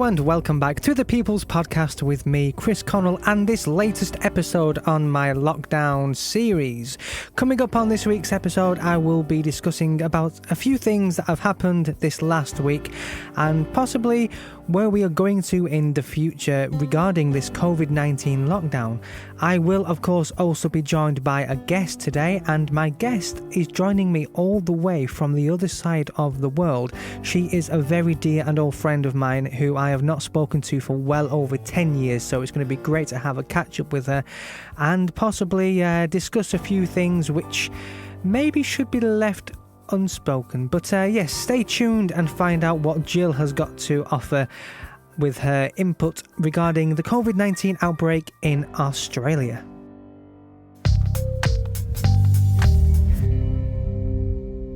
and welcome back to the People's Podcast with me, Kris Connell, and this latest episode on my lockdown series. Coming up on this week's episode, I will be discussing about a few things that have happened this last week and possibly where we are going to in the future regarding this COVID-19 lockdown. I will, of course, also be joined by a guest today, and my guest is joining me all the way from the other side of the world. She is a very dear and old friend of mine who I have not spoken to for well over 10 years, so it's going to be great to have a catch up with her and possibly discuss a few things which maybe should be left unspoken. But yes, stay tuned and find out what Jill has got to offer with her input regarding the COVID-19 outbreak in Australia.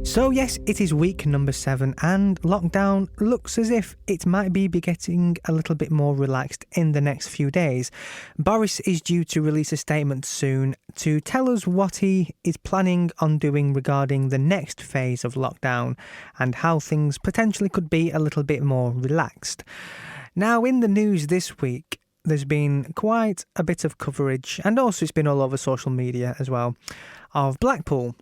So yes, it is week number 7 and lockdown looks as if it might be getting a little bit more relaxed in the next few days. Boris is due to release a statement soon to tell us what he is planning on doing regarding the next phase of lockdown and how things potentially could be a little bit more relaxed. Now, in the news this week, there's been quite a bit of coverage, and also it's been all over social media as well, of Blackpool.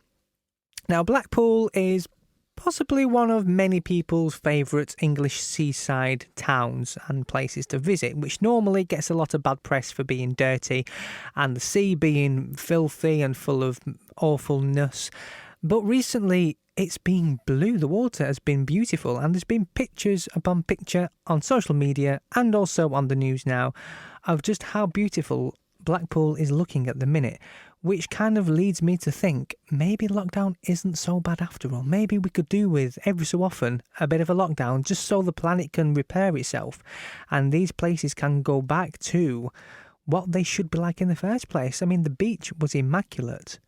Now, Blackpool is possibly one of many people's favourite English seaside towns and places to visit, which normally gets a lot of bad press for being dirty and the sea being filthy and full of awfulness. But recently, it's been blue. The water has been beautiful, and there's been pictures upon picture on social media and also on the news now of just how beautiful Blackpool is looking at the minute, which kind of leads me to think maybe lockdown isn't so bad after all. Maybe we could do with, every so often, a bit of a lockdown just so the planet can repair itself and these places can go back to what they should be like in the first place. I mean, the beach was immaculate.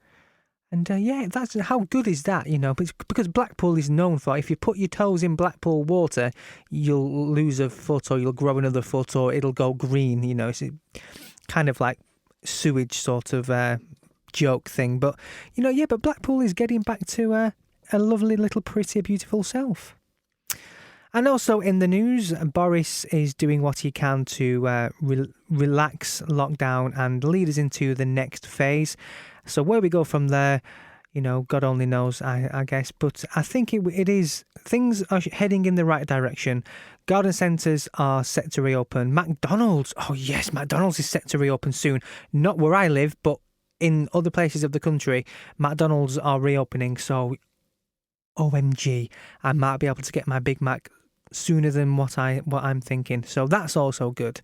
And yeah, that's how good is that, you know, because Blackpool is known for, if you put your toes in Blackpool water, you'll lose a foot or you'll grow another foot or it'll go green, you know. It's kind of like sewage sort of joke thing. But, you know, yeah, but Blackpool is getting back to a lovely little pretty beautiful self. And also in the news, Boris is doing what he can to relax lockdown and lead us into the next phase. So where we go from there, you know, God only knows, I guess. But I think it is, things are heading in the right direction. Garden centres are set to reopen. McDonald's, oh yes, McDonald's is set to reopen soon. Not where I live, but in other places of the country, McDonald's are reopening. So, OMG, I might be able to get my Big Mac sooner than what I'm thinking. So that's also good.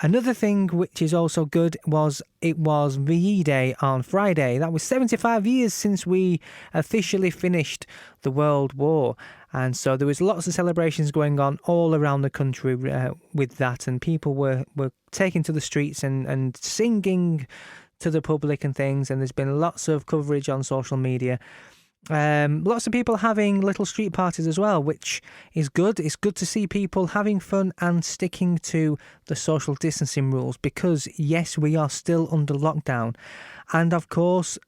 Another thing which is also good was VE Day on Friday. That was 75 years since we officially finished the World War. And so there was lots of celebrations going on all around the country with that. And people were taken to the streets and singing to the public and things. And there's been lots of coverage on social media. Lots of people having little street parties as well, which is good. It's good to see people having fun and sticking to the social distancing rules because, yes, we are still under lockdown. And of course,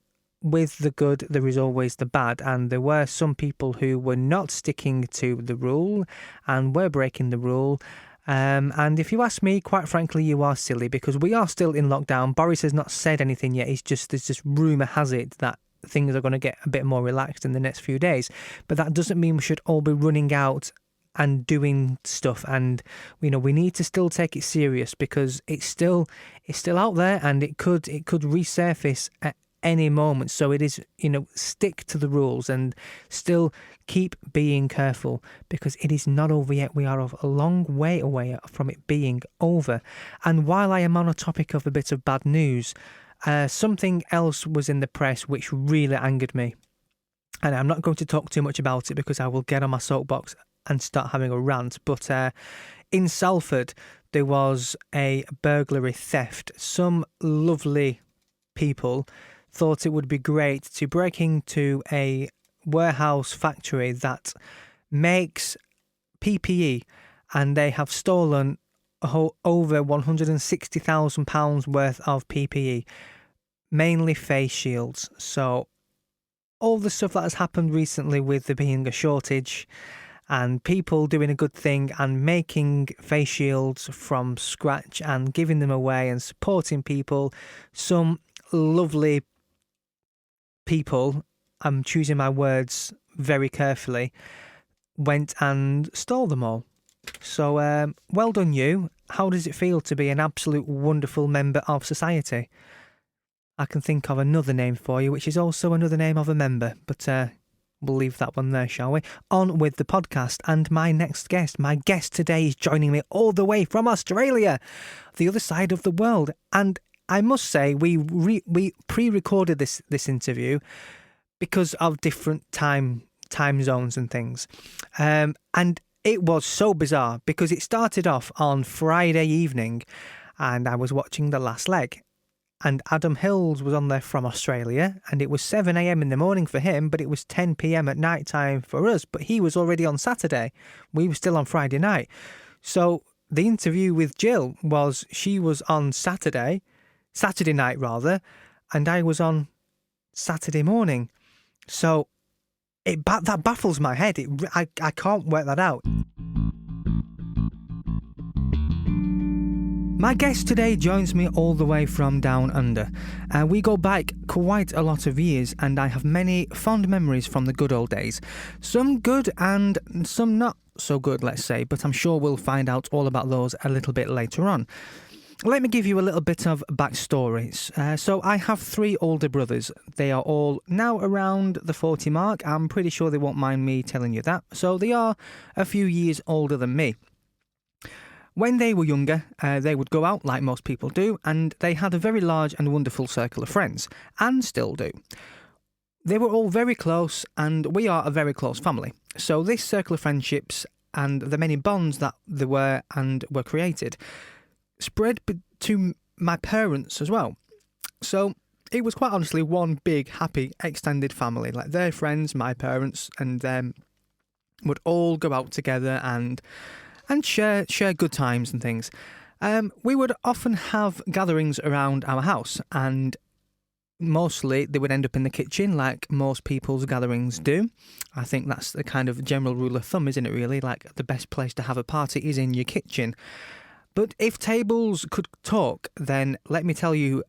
with the good, there is always the bad. And there were some people who were not sticking to the rule and were breaking the rule. And if you ask me, quite frankly, you are silly because we are still in lockdown. Boris has not said anything yet. There's just rumour has it that things are going to get a bit more relaxed in the next few days, but that doesn't mean we should all be running out and doing stuff. And you know, we need to still take it serious because it's still out there and it could resurface at any moment. So it is, you know, stick to the rules and still keep being careful because it is not over yet. We are a long way away from it being over. And while I am on a topic of a bit of bad news, something else was in the press which really angered me. And I'm not going to talk too much about it because I will get on my soapbox and start having a rant. But in Salford, there was a burglary theft. Some lovely people thought it would be great to break into a warehouse factory that makes PPE, and they have stolen over £160,000 worth of PPE, mainly face shields. So all the stuff that has happened recently with there being a shortage, and people doing a good thing and making face shields from scratch and giving them away and supporting people. Some lovely people, I'm choosing my words very carefully, went and stole them all. So well done you. How does it feel to be an absolute wonderful member of society? I can think of another name for you, which is also another name of a member, but we'll leave that one there, shall we? On with the podcast and my next guest. My guest today is joining me all the way from Australia, the other side of the world. And I must say, we pre-recorded this interview because of different time zones and things. And it was so bizarre because it started off on Friday evening and I was watching the last leg. And Adam Hills was on there from Australia, and it was 7 a.m. in the morning for him, but it was 10 p.m. at night time for us. But he was already on Saturday. We were still on Friday night. So the interview with Jill she was on Saturday night rather, and I was on Saturday morning. So that baffles my head. I can't work that out. My guest today joins me all the way from down under. We go back quite a lot of years and I have many fond memories from the good old days. Some good and some not so good, let's say, but I'm sure we'll find out all about those a little bit later on. Let me give you a little bit of backstory. So I have 3 older brothers. They are all now around the 40 mark. I'm pretty sure they won't mind me telling you that. So they are a few years older than me. When they were younger, they would go out like most people do, and they had a very large and wonderful circle of friends, and still do. They were all very close, and we are a very close family. So this circle of friendships and the many bonds that there were and were created spread to my parents as well. So it was quite honestly one big, happy, extended family. Like their friends, my parents, and them would all go out together and share good times and things. We would often have gatherings around our house, and mostly they would end up in the kitchen like most people's gatherings do. I think that's the kind of general rule of thumb, isn't it really? Like the best place to have a party is in your kitchen. But if tables could talk, then let me tell you,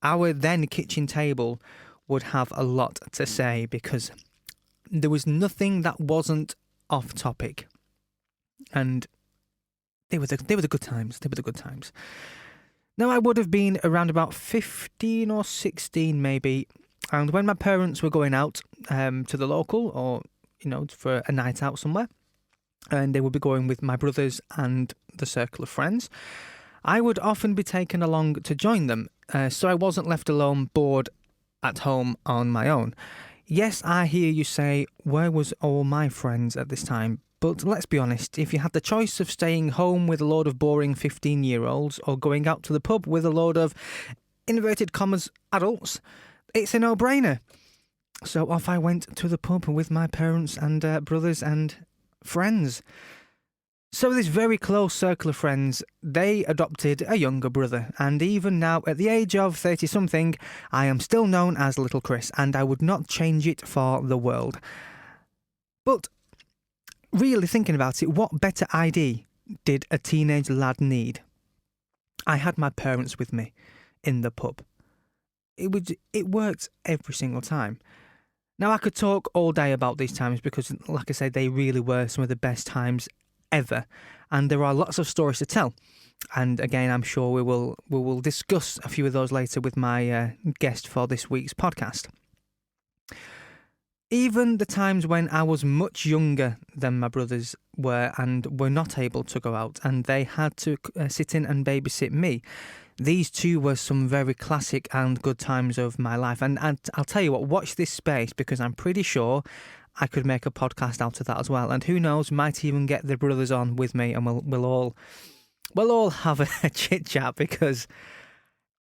our then kitchen table would have a lot to say because there was nothing that wasn't off topic. And they were the good times. They were the good times. Now, I would have been around about 15 or 16 maybe, and when my parents were going out to the local or, for a night out somewhere, and they would be going with my brothers and the circle of friends, I would often be taken along to join them, so I wasn't left alone, bored at home on my own. Yes, I hear you say, where was all my friends at this time? But let's be honest, if you had the choice of staying home with a load of boring 15-year-olds or going out to the pub with a load of, inverted commas, adults, it's a no-brainer. So off I went to the pub with my parents and brothers and friends. So this very close circle of friends, they adopted a younger brother, and even now, at the age of 30-something, I am still known as Little Kris, and I would not change it for the world. But really thinking about it, what better ID did a teenage lad need? I had my parents with me in the pub. It worked every single time. Now, I could talk all day about these times because, like I said, they really were some of the best times ever, and there are lots of stories to tell. And again, I'm sure we will discuss a few of those later with my guest for this week's podcast. Even the times when I was much younger than my brothers were and were not able to go out and they had to sit in and babysit me, these two were some very classic and good times of my life. And I'll tell you what, watch this space because I'm pretty sure I could make a podcast out of that as well. And who knows, might even get the brothers on with me and we'll all have a chit chat because,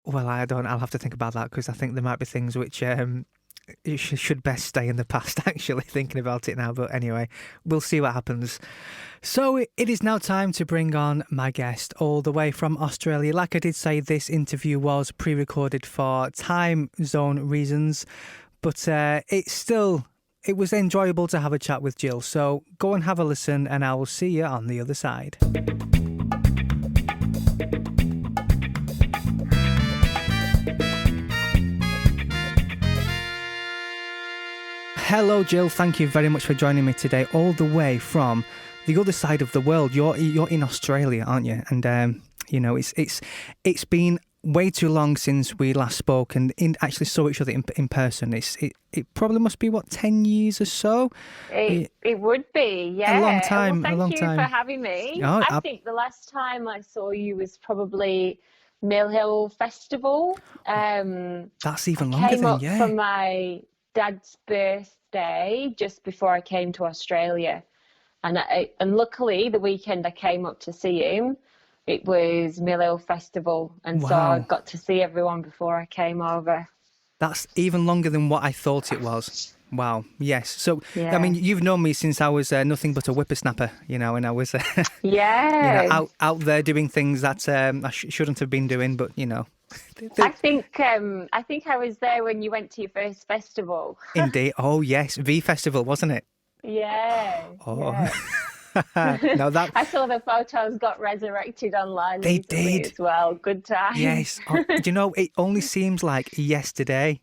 well, I'll have to think about that because I think there might be things which it should best stay in the past, actually, thinking about it now. But anyway, we'll see what happens. So it is now time to bring on my guest all the way from Australia. Like I did say, this interview was pre-recorded for time zone reasons, but it's still it was enjoyable to have a chat with Jill. So go and have a listen, and I will see you on the other side. Hello, Jill. Thank you very much for joining me today, all the way from the other side of the world. You're in Australia, aren't you? And it's been way too long since we last spoke and actually saw each other in person. It probably must be 10 years or so. It would be, yeah. A long time. Well, a long thank you time. for having me. Oh, I think the last time I saw you was probably Mill Hill Festival. That's even I longer came than up for my dad's birthday just before I came to Australia, and luckily the weekend I came up to see him, it was Mill Hill Festival, and so I got to see everyone before I came over. That's even longer than what I thought it was. Wow. Yes. So, Yeah. I mean, you've known me since I was nothing but a whippersnapper, and I was, Yeah. out there doing things that I shouldn't have been doing, but, I think I was there when you went to your first festival. Indeed. Oh, yes. V Festival, wasn't it? Yeah. Oh. Yeah. No, that I saw the photos got resurrected online they recently did as well. Good time. Yes. It only seems like yesterday,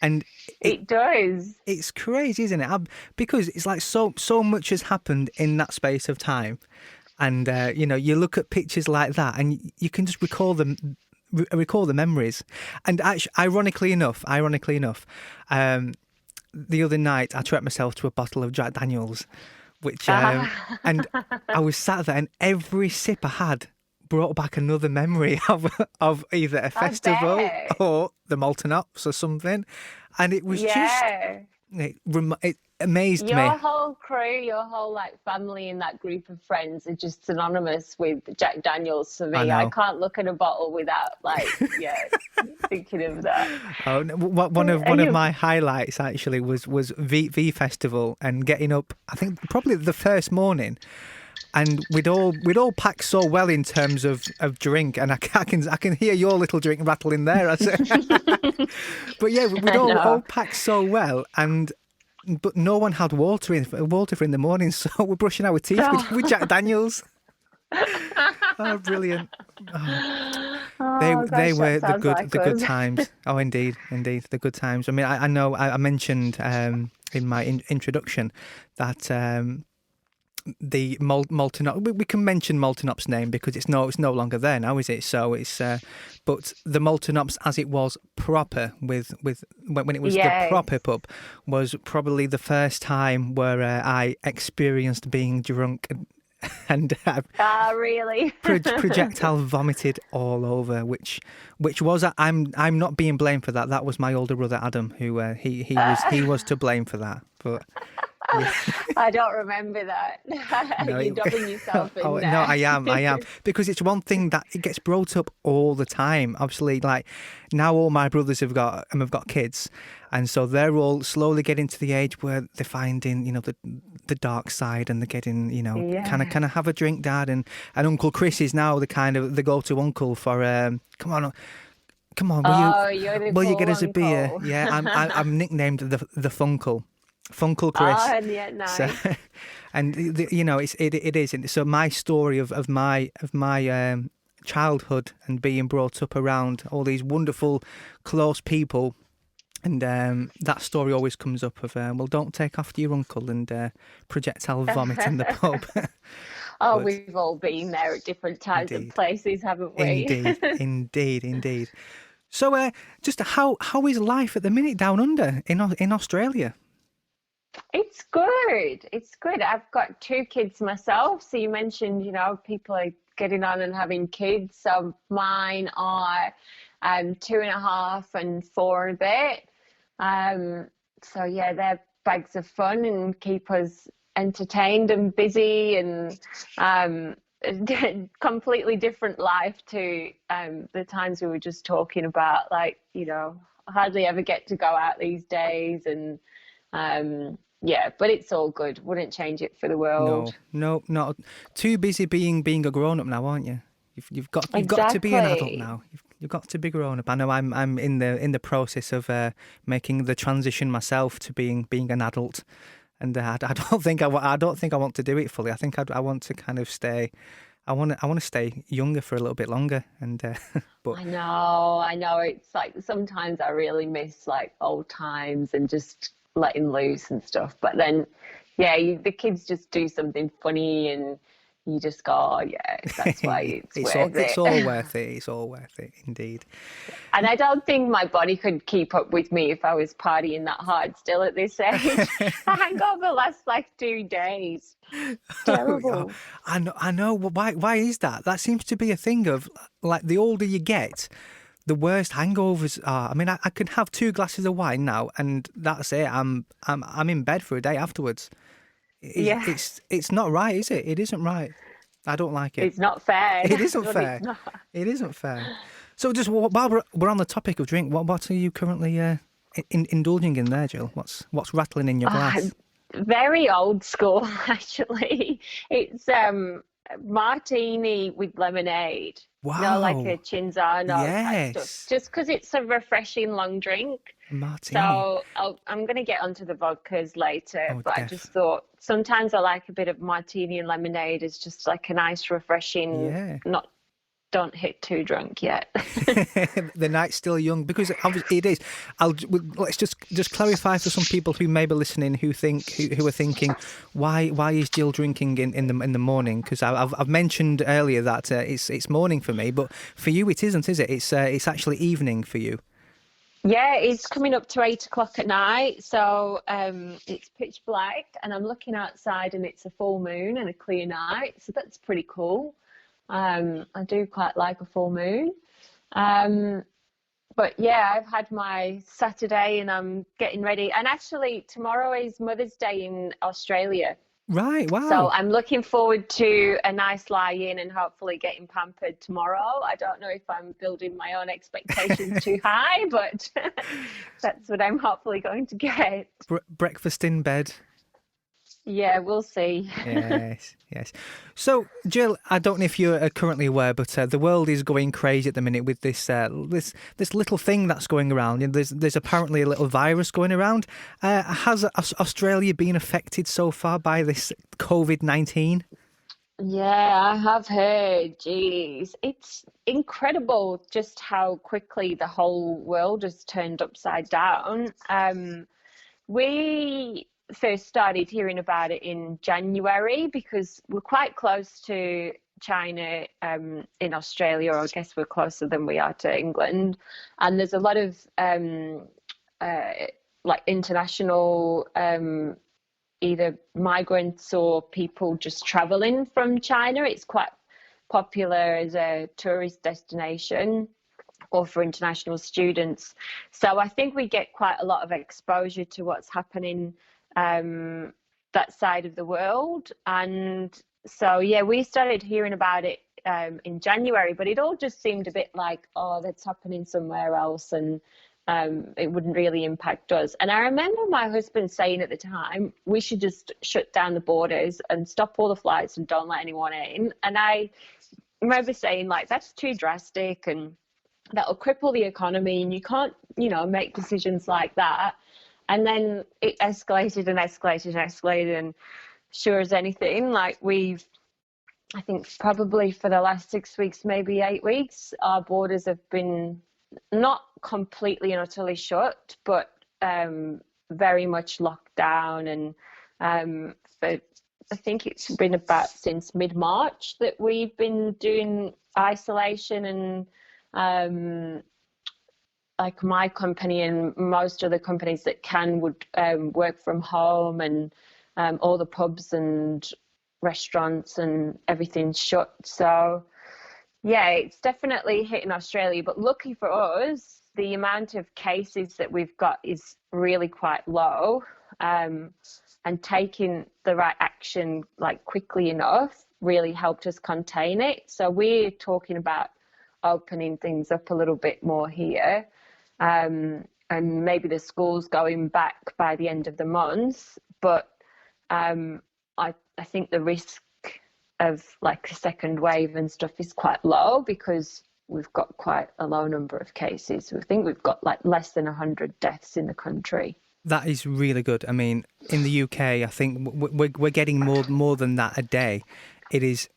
and it does. It's crazy, isn't it? Because it's like so much has happened in that space of time, and you look at pictures like that, and you can just recall the memories. And actually, ironically enough, the other night I treated myself to a bottle of Jack Daniels. Which and I was sat there, and every sip I had brought back another memory of either a festival or the Molten Ops or something, and it was it amazed me. Your whole crew, your whole family and that group of friends are just synonymous with Jack Daniels for me. I can't look at a bottle without thinking of that. Oh, one of my highlights actually was V Festival, and getting up, I think probably the first morning, and we'd all packed so well in terms of drink, and I can hear your little drink rattling there. But yeah, we'd all packed so well, but no one had water for in the morning, so we're brushing our teeth with Jack Daniels. Oh, brilliant! They were the good times. Oh, indeed, the good times. I mean, I know I mentioned in my introduction that the Molten Ops, we can mention Molten Ops' name because it's no longer there now, is it? So it's but the Molten Ops as it was proper when it was the proper pub was probably the first time where I experienced being drunk and really projectile vomited all over, which was I'm not being blamed for that. That was my older brother Adam who he was to blame for that, but. Yeah. I don't remember that. No, You're dubbing yourself in there. No, I am. Because it's one thing that it gets brought up all the time. Obviously, like now all my brothers have got kids, and so they're all slowly getting to the age where they're finding, the dark side, and they're getting, can I have a drink, Dad? And Uncle Kris is now the go-to uncle for come on, will you get us a beer? Yeah, I'm nicknamed the Funkle. Funkle Kris. Oh, yeah, nice. So, and it is. And so my story of my childhood and being brought up around all these wonderful, close people, and that story always comes up of don't take after your uncle and projectile vomit in the pub. But, we've all been there at different times and places, haven't we? Indeed. So, just how is life at the minute down under in Australia? It's good. I've got 2 kids myself. So you mentioned, people are getting on and having kids. So mine are 2.5 and 4 and a bit. So yeah, they're bags of fun and keep us entertained and busy, and completely different life to the times we were just talking about. I hardly ever get to go out these days, and but it's all good. Wouldn't change it for the world. No, not too busy being a grown up now, aren't you? You've got to be an adult now. You've got to be grown up. I know I'm in the process of making the transition myself to being an adult, and I don't think I don't think I want to do it fully. I think I want to kind of stay. I want to stay younger for a little bit longer, and but I know. It's like sometimes I really miss like old times and just letting loose and stuff. But then, yeah, the kids just do something funny and you just go, oh, yeah, that's why it's worth it's it. all worth it. It's all worth it, indeed. And I don't think my body could keep up with me if I was partying that hard still at this age. The hangover lasts like 2 days. It's terrible. I know. Why is that? That seems to be a thing of like the older you get, the worst hangovers are. I mean, I can have 2 glasses of wine now, and that's it. I'm in bed for a day afterwards. Yeah. It's not right, is it? It isn't right. I don't like it. It's not fair. It isn't But fair. it's not. It isn't fair. So just while we're on the topic of drink, what are you currently indulging in there, Jill? What's rattling in your glass? Very old school, actually. It's martini with lemonade. Wow. No, like a Cinzano type Yes. stuff. Just because it's a refreshing long drink. Martini. So I'm going to get onto the vodkas later, Oh, but I just thought sometimes I like a bit of martini and lemonade. It's just like a nice, refreshing, don't hit too drunk yet. The night's still young, because obviously it is. Let's just clarify for some people who may be listening who are thinking, why is Jill drinking in the morning? Because I've mentioned earlier that it's morning for me, but for you it isn't, is it? It's actually evening for you. Yeah, it's coming up to 8 o'clock at night, so it's pitch black, and I'm looking outside, and it's a full moon and a clear night, so that's pretty cool. I do quite like a full moon. But yeah, I've had my Saturday and I'm getting ready. And actually, tomorrow is Mother's Day in Australia. Right, wow. So I'm looking forward to a nice lie-in and hopefully getting pampered tomorrow. I don't know if I'm building my own expectations too high, but that's what I'm hopefully going to get. Breakfast in bed. Yeah, we'll see. Yes. So, Jill, I don't know if you're currently aware, but the world is going crazy at the minute with this little thing that's going around. There's apparently a little virus going around. Has Australia been affected so far by this COVID-19? Yeah, I have heard. Geez, it's incredible just how quickly the whole world has turned upside down. We first started hearing about it in January because we're quite close to China in Australia, or I guess we're closer than we are to England. And there's a lot of like international either migrants or people just traveling from China. It's quite popular as a tourist destination or for international students. So I think we get quite a lot of exposure to what's happening that side of the world. And so, yeah, we started hearing about it in January, but it all just seemed a bit like, oh, that's happening somewhere else, and it wouldn't really impact us. And I remember my husband saying at the time, we should just shut down the borders and stop all the flights and don't let anyone in. And I remember saying, like, that's too drastic and that'll cripple the economy, and you can't, make decisions like that. And then it escalated and escalated and escalated, and sure as anything, like I think probably for the last 6 weeks, maybe 8 weeks, our borders have been not completely and utterly shut, but very much locked down. And but I think it's been about since mid-March that we've been doing isolation, and like my company and most other companies that can would work from home, and all the pubs and restaurants and everything's shut. So yeah, it's definitely hitting Australia, but lucky for us, the amount of cases that we've got is really quite low, and taking the right action like quickly enough really helped us contain it. So we're talking about opening things up a little bit more here. And maybe the school's going back by the end of the month, but I think the risk of like a second wave and stuff is quite low because we've got quite a low number of cases. We think we've got like less than 100 deaths in the country. That is really good. I mean, in the UK, I think we're getting more than that a day. It's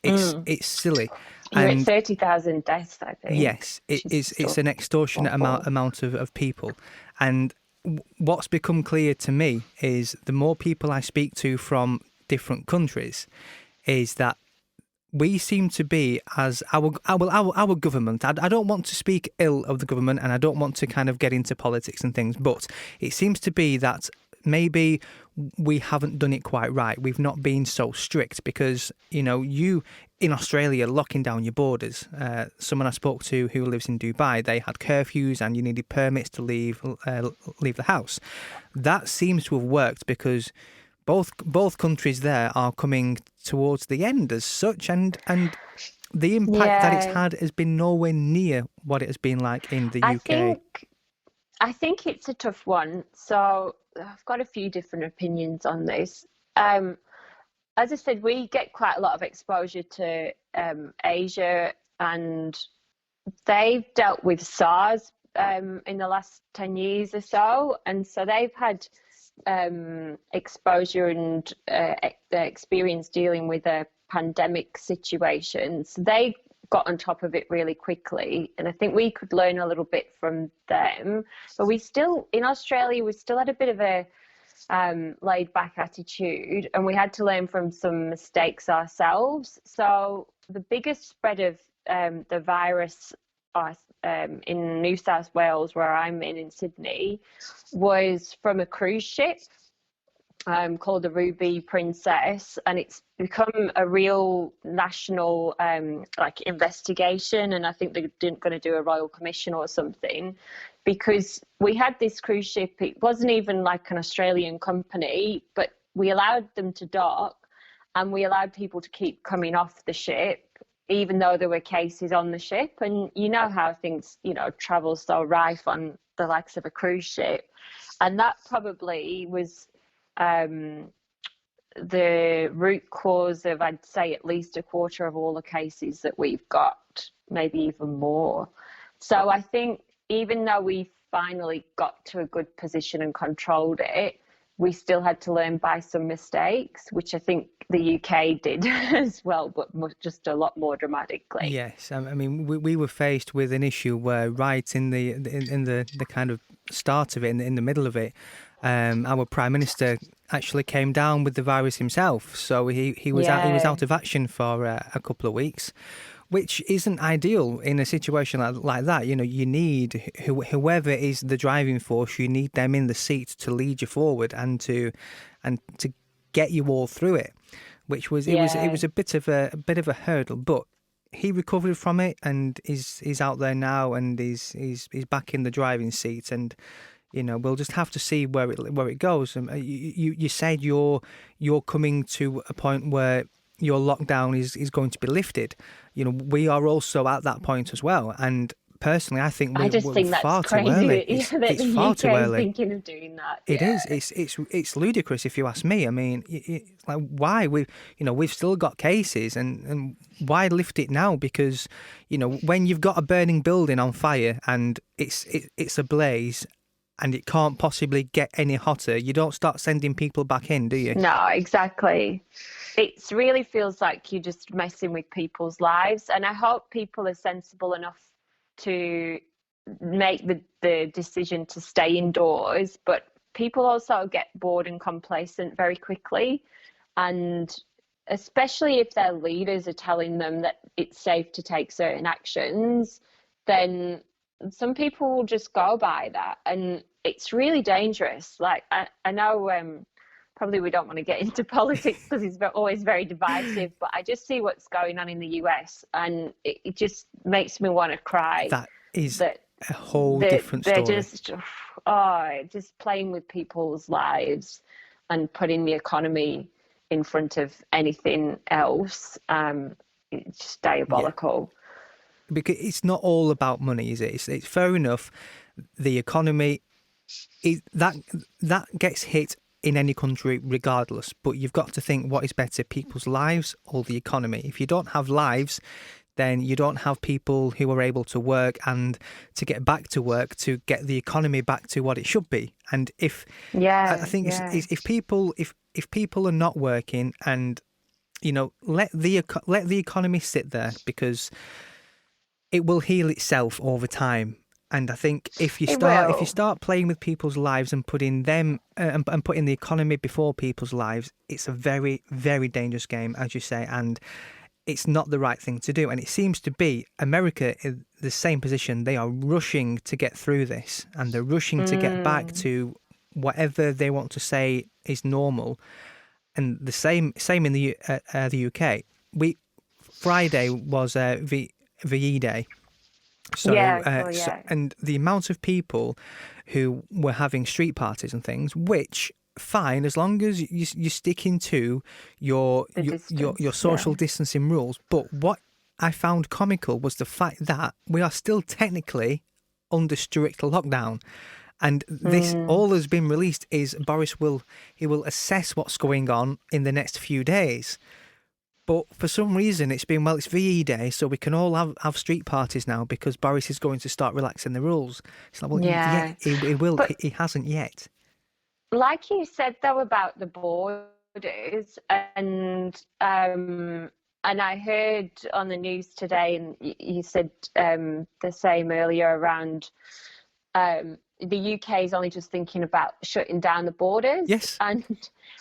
silly. You're at And 30,000 deaths, I think. yes, it is. It's an extortionate awful. amount of people. And what's become clear to me is the more people I speak to from different countries, is that we seem to be, as our government. I don't want to speak ill of the government, and I don't want to kind of get into politics and things, but it seems to be that maybe we haven't done it quite right. We've not been so strict because, you in Australia locking down your borders. Someone I spoke to who lives in Dubai, they had curfews and you needed permits to leave the house. That seems to have worked because both countries there are coming towards the end as such, and the impact that it's had has been nowhere near what it has been like in the UK. I think it's a tough one. So I've got a few different opinions on this. As I said, we get quite a lot of exposure to Asia, and they've dealt with SARS in the last 10 years or so. And so they've had exposure and experience dealing with a pandemic situation. So they got on top of it really quickly, and I think we could learn a little bit from them. But in Australia, we still had a bit of a laid back attitude, and we had to learn from some mistakes ourselves. So the biggest spread of the virus in New South Wales, where I'm in Sydney, was from a cruise ship called the Ruby Princess, and it's become a real national investigation, and I think they're going to do a royal commission or something, because we had this cruise ship. It wasn't even like an Australian company, but we allowed them to dock and we allowed people to keep coming off the ship even though there were cases on the ship. And you know how things, travel so rife on the likes of a cruise ship, and that probably was the root cause of, I'd say, at least a quarter of all the cases that we've got, maybe even more. So I think even though we finally got to a good position and controlled it, we still had to learn by some mistakes, which I think the UK did as well, but just a lot more dramatically. Yes, I mean, we were faced with an issue where right in the kind of start of it, in the middle of it, our Prime Minister actually came down with the virus himself. So he was out of action for a couple of weeks, which isn't ideal in a situation like that. You need whoever is the driving force, you need them in the seat to lead you forward and to get you all through it. Which was it was a bit of a hurdle, but he recovered from it and is out there now and is back in the driving seat, and we'll just have to see where it goes. You said you're coming to a point where your lockdown is going to be lifted. We are also at that point as well, and personally, I think we're far too early. It's far too early. Thinking of doing that. It is. It's ludicrous if you ask me. I mean, like, why we've still got cases, and why lift it now? Because when you've got a burning building on fire and it's ablaze, and it can't possibly get any hotter, you don't start sending people back in, do you? No, exactly. It really feels like you're just messing with people's lives, and I hope people are sensible enough to make the decision to stay indoors. But people also get bored and complacent very quickly, and especially if their leaders are telling them that it's safe to take certain actions, then some people will just go by that, and it's really dangerous. Like I know probably we don't want to get into politics because it's always very divisive, but I just see what's going on in the US, and it just makes me want to cry. That is a whole different story. They're just playing with people's lives and putting the economy in front of anything else. It's just diabolical. Yeah. Because it's not all about money, is it? It's fair enough. The economy that gets hit in any country regardless, but you've got to think, what is better, people's lives or the economy? If you don't have lives, then you don't have people who are able to work and to get back to work to get the economy back to what it should be. And if I think if people are not working, and let the economy sit there, because it will heal itself over time. And I think if you start playing with people's lives and putting them and putting the economy before people's lives, it's a very, very dangerous game, as you say, and it's not the right thing to do. And it seems to be America in the same position. They are rushing to get through this, and they're rushing to get back to whatever they want to say is normal. And the same in the UK. Friday was VE Day. So, and the amount of people who were having street parties and things, which fine as long as you're sticking to your social distancing rules. But what I found comical was the fact that we are still technically under strict lockdown. And this all has been released is Boris will assess what's going on in the next few days. But for some reason it's been, it's VE Day, so we can all have street parties now because Boris is going to start relaxing the rules. It's like, he will. But he hasn't yet. Like you said though about the borders, and I heard on the news today, and you said the same earlier around the UK is only just thinking about shutting down the borders. Yes. And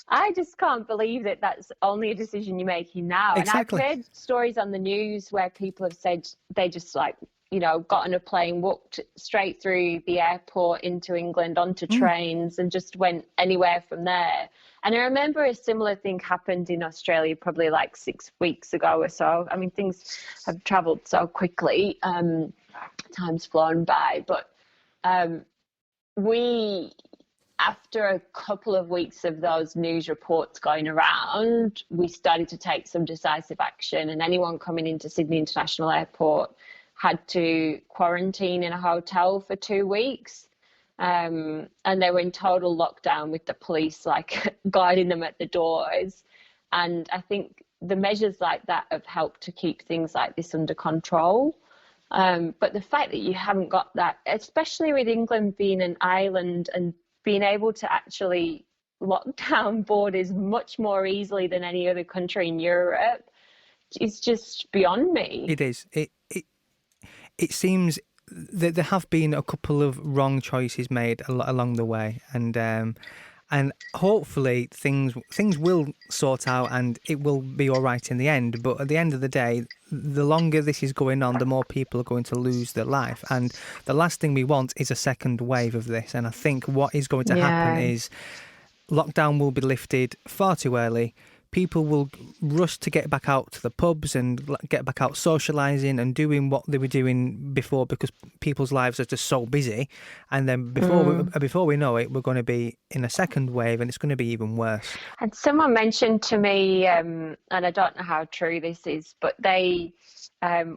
I just can't believe that that's only a decision you're making now. Exactly. And I've heard stories on the news where people have said they just got on a plane, walked straight through the airport into England onto trains and just went anywhere from there. And I remember a similar thing happened in Australia probably like 6 weeks ago or so. I mean, things have travelled so quickly, time's flown by, but after a couple of weeks of those news reports going around, we started to take some decisive action, and anyone coming into Sydney International Airport had to quarantine in a hotel for 2 weeks. And they were in total lockdown with the police guarding them at the doors. And I think the measures like that have helped to keep things like this under control. But the fact that you haven't got that, especially with England being an island and being able to actually lock down borders much more easily than any other country in Europe, is just beyond me. It is. It seems that there have been a couple of wrong choices made along the way, and hopefully things will sort out and it will be all right in the end. But at the end of the day, the longer this is going on, the more people are going to lose their life. And the last thing we want is a second wave of this. And I think what is going to happen is lockdown will be lifted far too early. People will rush to get back out to the pubs and get back out socialising and doing what they were doing before, because people's lives are just so busy. And then before we know it, we're going to be in a second wave, and it's going to be even worse. And someone mentioned to me, and I don't know how true this is, but they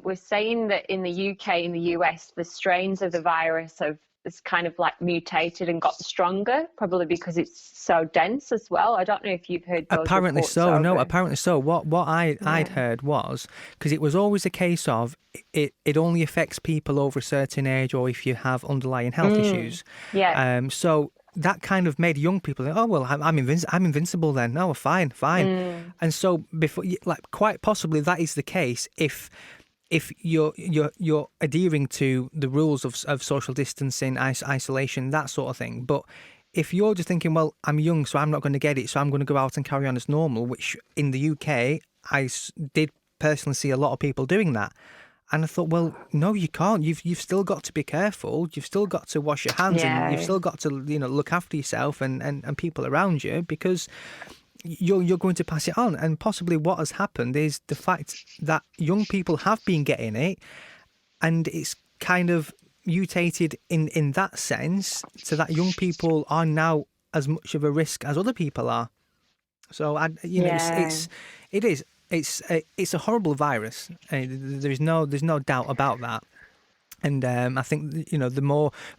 were saying that in the UK and the US, the strains of the virus it's kind of mutated and got stronger, probably because it's so dense as well. I don't know if you've heard those apparently reports so. over. No, apparently so. What I'd heard was, because it was always a case of it only affects people over a certain age or if you have underlying health issues. Yeah. So that kind of made young people think, oh well, I'm invincible then. No, fine. And so before, quite possibly that is the case if you're adhering to the rules of social distancing, isolation, that sort of thing. But if you're just thinking, well, I'm young, so I'm not going to get it, so I'm going to go out and carry on as normal, which in the UK, I did personally see a lot of people doing that. And I thought, well, no, you can't. You've still got to be careful. You've still got to wash your hands, and you've still got to look after yourself and people around you, because you're going to pass it on. And possibly what has happened is the fact that young people have been getting it, and it's kind of mutated in that sense, so that young people are now as much of a risk as other people are. So it's a horrible virus. There's no doubt about that. And I think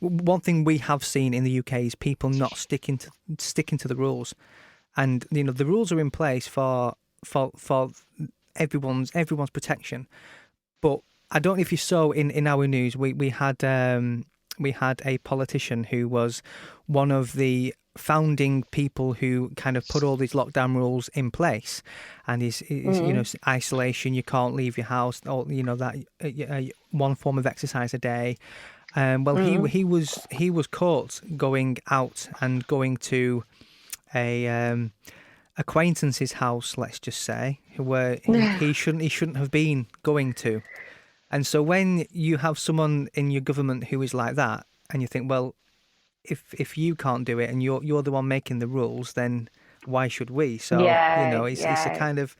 one thing we have seen in the UK is people not sticking to the rules. And the rules are in place for everyone's protection. But I don't know if you saw in our news, we had a politician who was one of the founding people who kind of put all these lockdown rules in place, and isolation, you can't leave your house, or that one form of exercise a day. Well, he was caught going out and going to a acquaintance's house, let's just say, where he shouldn't have been going to. And so when you have someone in your government who is like that, and you think, well, if you can't do it and you're the one making the rules, then why should we? So it's a kind of,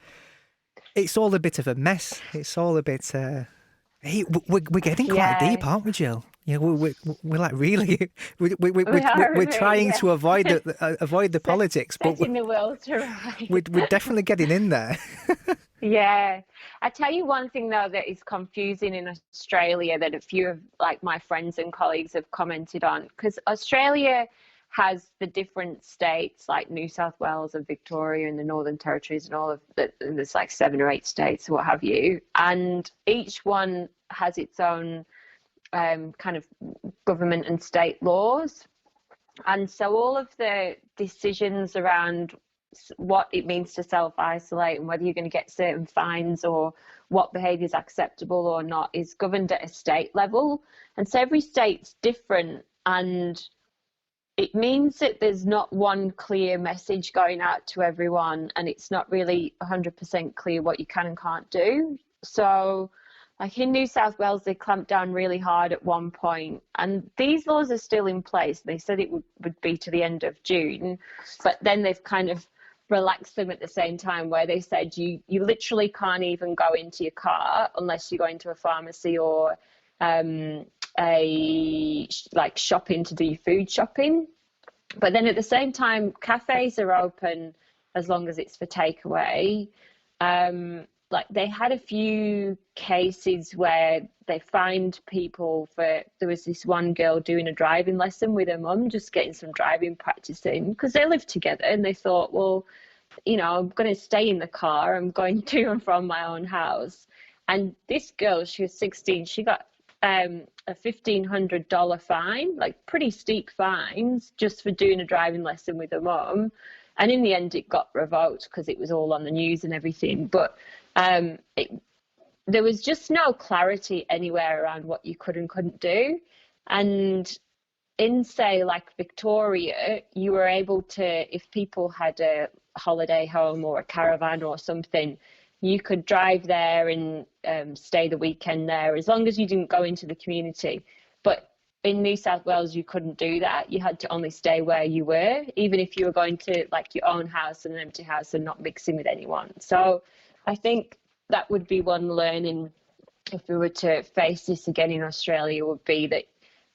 it's all a bit of a mess. It's all a bit. We're getting quite deep, aren't we, Jill? Yeah, we're like really we're trying to avoid the politics, but setting the world to right. We're definitely getting in there. Yeah, I tell you one thing though that is confusing in Australia that a few of like my friends and colleagues have commented on, because Australia has the different states like New South Wales and Victoria and the Northern Territories and all of the, and there's like 7 or 8 states or what have you, and each one has its own kind of government and state laws, and so all of the decisions around what it means to self-isolate and whether you're going to get certain fines or what behaviour is acceptable or not is governed at a state level, and so every state's different, and it means that there's not one clear message going out to everyone, and it's not really 100% clear what you can and can't do. So like in New South Wales, they clamped down really hard at one point, and these laws are still in place. They said it would be to the end of June, but then they've kind of relaxed them at the same time, where they said you literally can't even go into your car unless you go into a pharmacy or shopping to do your food shopping. But then at the same time, cafes are open as long as it's for takeaway. Like they had a few cases where they fined people for, there was this one girl doing a driving lesson with her mum, just getting some driving practice in, because they lived together, and they thought, well, I'm going to stay in the car, I'm going to and from my own house. And this girl, she was 16, she got a $1,500 fine, like pretty steep fines, just for doing a driving lesson with her mum. And in the end, it got revoked because it was all on the news and everything. But there was just no clarity anywhere around what you could and couldn't do. And in, say, like Victoria, you were able to, if people had a holiday home or a caravan or something, you could drive there and stay the weekend there, as long as you didn't go into the community. But in New South Wales, you couldn't do that. You had to only stay where you were, even if you were going to like your own house and an empty house and not mixing with anyone. So I think that would be one learning if we were to face this again in Australia, would be that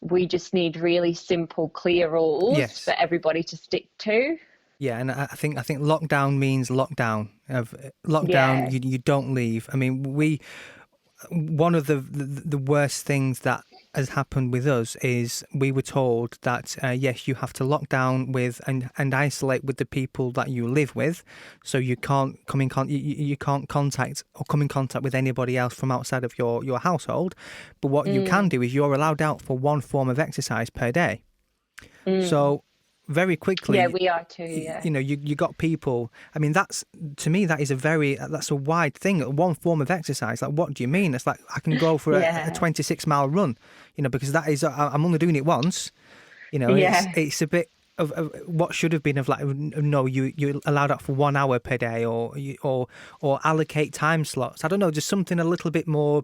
we just need really simple, clear rules for everybody to stick to. Yeah, and I think lockdown means lockdown. You don't leave. I mean, one of the worst things that has happened with us is we were told that yes, you have to lock down with and isolate with the people that you live with, so you can't you can't contact or come in contact with anybody else from outside of your household. But what you can do is you're allowed out for one form of exercise per day. So very quickly, yeah, we are too. Yeah, you got people. I mean, that's, to me, that's a wide thing. One form of exercise. Like, what do you mean? It's like I can go for a 26-mile run. Because that is, I'm only doing it once. It's a bit of what should have been of like, no, you're allowed out for 1 hour per day, or allocate time slots. I don't know, just something a bit more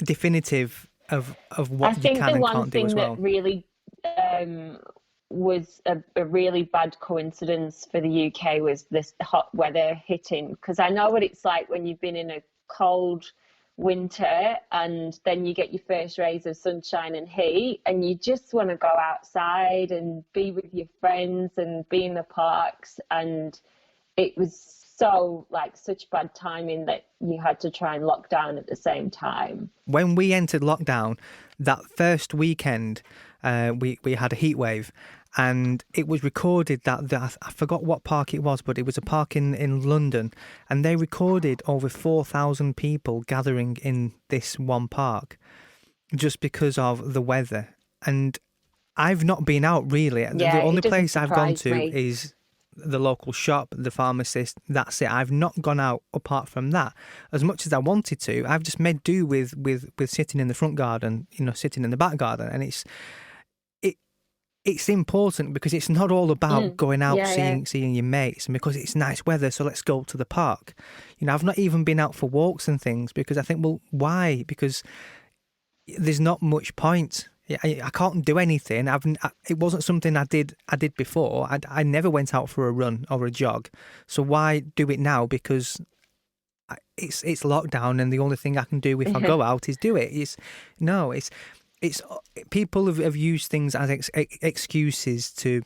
definitive of what you can and can't do as well. I think the one thing that really was a really bad coincidence for the UK was this hot weather hitting, because I know what it's like when you've been in a cold winter and then you get your first rays of sunshine and heat, and you just want to go outside and be with your friends and be in the parks, and it was so such bad timing that you had to try and lock down at the same time. When we entered lockdown, that first weekend, we had a heat wave, and it was recorded that I forgot what park it was, but it was a park in London, and they recorded over 4,000 people gathering in this one park just because of the weather. And I've not been out really. Yeah, The only it doesn't place I've gone surprise to me. is the local shop, the pharmacist. That's it. I've not gone out apart from that. As much as I wanted to, I've just made do with sitting in the front garden, sitting in the back garden. And it's important because it's not all about going out Yeah. seeing your mates, and because it's nice weather, so let's go to the park. I've not even been out for walks and things because I think, well, why? Because there's not much point. I can't do anything. It wasn't something I did before. I never went out for a run or a jog. So why do it now? Because it's lockdown, and the only thing I can do if I go out is do it. It's people have used things as excuses to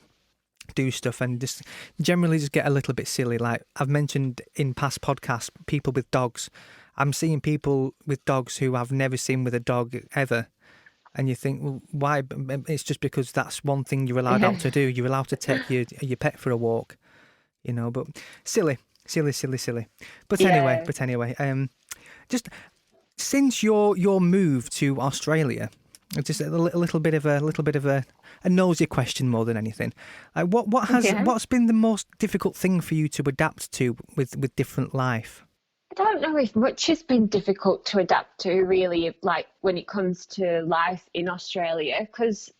do stuff, and just generally just get a little bit silly. Like I've mentioned in past podcasts, people with dogs. I'm seeing people with dogs who I've never seen with a dog ever. And you think, well, why? It's just because that's one thing you're allowed out to do. You're allowed to take your pet for a walk, But silly. But Yeah. anyway, just since your move to Australia, just a little bit of a nosy question more than anything. What's been the most difficult thing for you to adapt to with different life? I don't know if much has been difficult to adapt to, really, like when it comes to life in Australia, because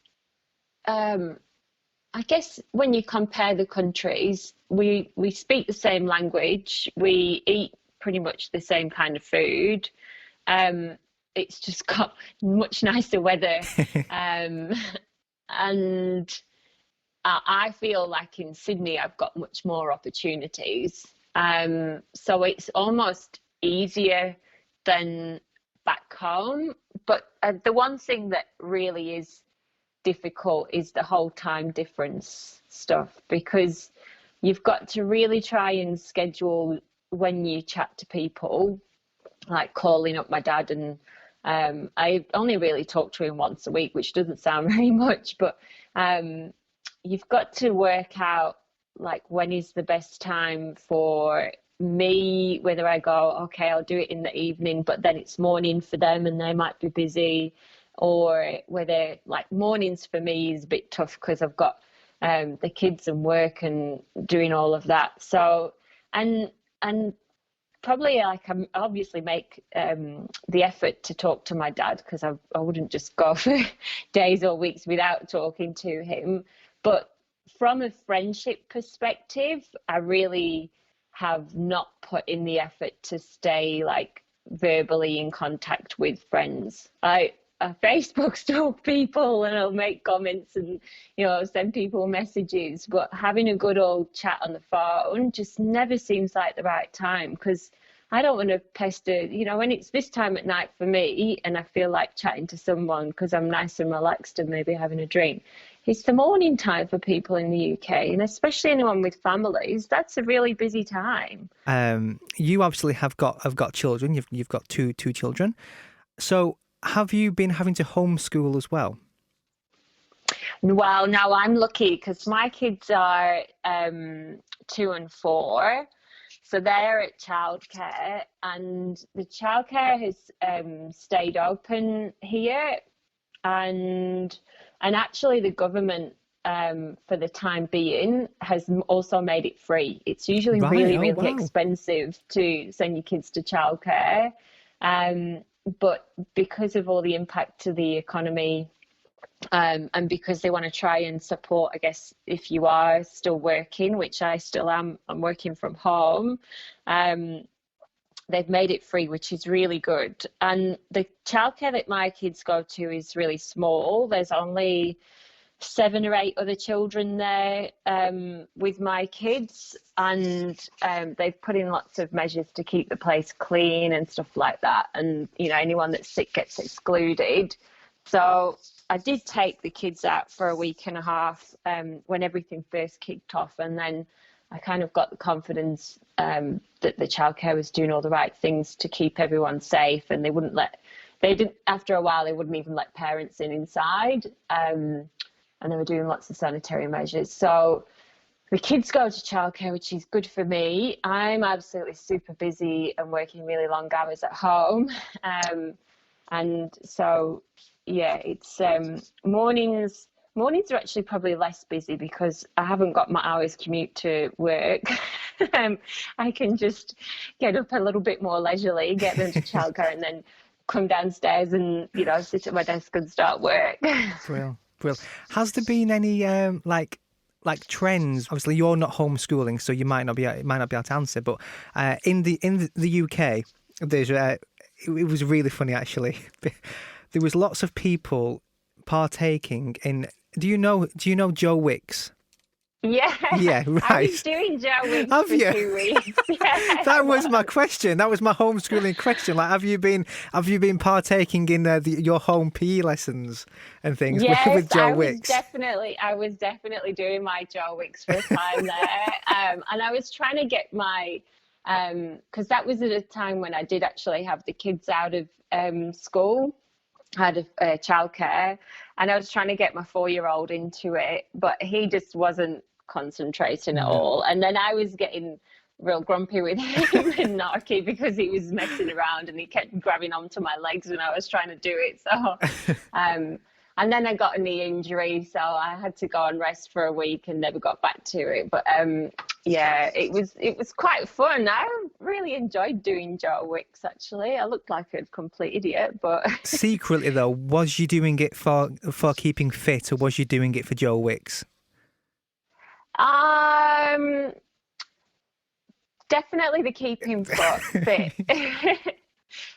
I guess when you compare the countries, we speak the same language, we eat pretty much the same kind of food. It's just got much nicer weather, um, and I feel like in Sydney I've got much more opportunities. So it's almost easier than back home. But the one thing that really is difficult is the whole time difference stuff, because you've got to really try and schedule when you chat to people, like calling up my dad, and I only really talk to him once a week, which doesn't sound very much, but you've got to work out like when is the best time for me, whether I go, okay, I'll do it in the evening, but then it's morning for them and they might be busy, or whether like mornings for me is a bit tough because I've got the kids and work and doing all of that. So, and probably like I obviously make the effort to talk to my dad, because I wouldn't just go for days or weeks without talking to him. But from a friendship perspective, I really have not put in the effort to stay like verbally in contact with friends. I Facebook stalk people and I'll make comments and send people messages, but having a good old chat on the phone just never seems like the right time, because I don't want to pester, when it's this time at night for me and I feel like chatting to someone because I'm nice and relaxed and maybe having a drink. It's the morning time for people in the UK, and especially anyone with families. That's a really busy time. You obviously have got children. You've got two children. So have you been having to homeschool as well? Well, now I'm lucky because my kids are 2 and 4. So they're at childcare, and the childcare has stayed open here, and actually the government for the time being has also made it free. It's usually Right. really, Oh, really wow. expensive to send your kids to childcare, but because of all the impact to the economy, and because they want to try and support, I guess, if you are still working, which I still am, I'm working from home, they've made it free, which is really good. And the childcare that my kids go to is really small. There's only 7 or 8 other children there with my kids, and they've put in lots of measures to keep the place clean and stuff like that. And, anyone that's sick gets excluded. So I did take the kids out for a week and a half when everything first kicked off, and then I kind of got the confidence that the childcare was doing all the right things to keep everyone safe, and after a while, they wouldn't even let parents inside. and they were doing lots of sanitary measures. So the kids go to childcare, which is good for me. I'm absolutely super busy and working really long hours at home. And so, yeah, it's mornings. Mornings are actually probably less busy because I haven't got my hours commute to work. I can just get up a little bit more leisurely, get them to childcare, and then come downstairs and, sit at my desk and start work. Brill. Has there been any like trends? Obviously, you're not homeschooling, so you might not be able to answer. But in the UK, there's it was really funny actually. There was lots of people partaking in. Do you know Joe Wicks? Yeah. Yeah, right. I was doing Joe Wicks for 2 weeks. Yeah, that was my question. That was my homeschooling question. Like, have you been partaking in your home PE lessons and things with Joe Wicks? I was definitely doing my Joe Wicks for a time there, and I was trying to get my because that was at a time when I did actually have the kids out of school. Had a childcare, and I was trying to get my 4-year-old into it, but he just wasn't concentrating at all. And then I was getting real grumpy with him and narky because he was messing around and he kept grabbing onto my legs when I was trying to do it. So and then I got a knee injury, so I had to go on rest for a week and never got back to it. But yeah, it was quite fun. I really enjoyed doing Joe Wicks, actually. I looked like a complete idiot, but secretly though, was you doing it for keeping fit, or was you doing it for Joe Wicks? Definitely the keeping fit.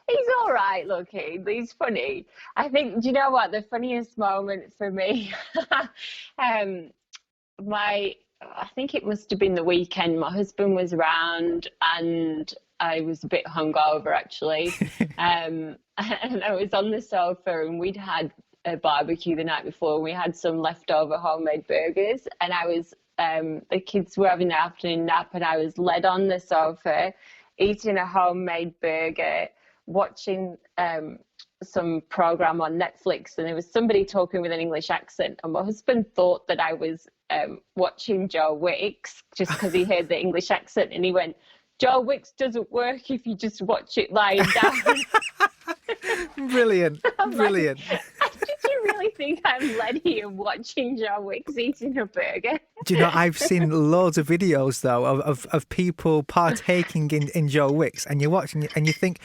He's all right looking. He's funny. I think, do you know what? The funniest moment for me, I think it must have been the weekend. My husband was around and I was a bit hungover, actually. And I was on the sofa and we'd had a barbecue the night before. And we had some leftover homemade burgers, and I was, the kids were having their afternoon nap, and I was led on the sofa eating a homemade burger, watching some program on Netflix, and there was somebody talking with an English accent, and my husband thought that I was watching Joe Wicks just because he heard the English accent, and he went, "Joe Wicks doesn't work if you just watch it lying down." Brilliant. Brilliant. Did you really think I'm led here watching Joe Wicks eating a burger? Do you know, I've seen loads of videos though of people partaking in Joe Wicks, and you're watching it and you think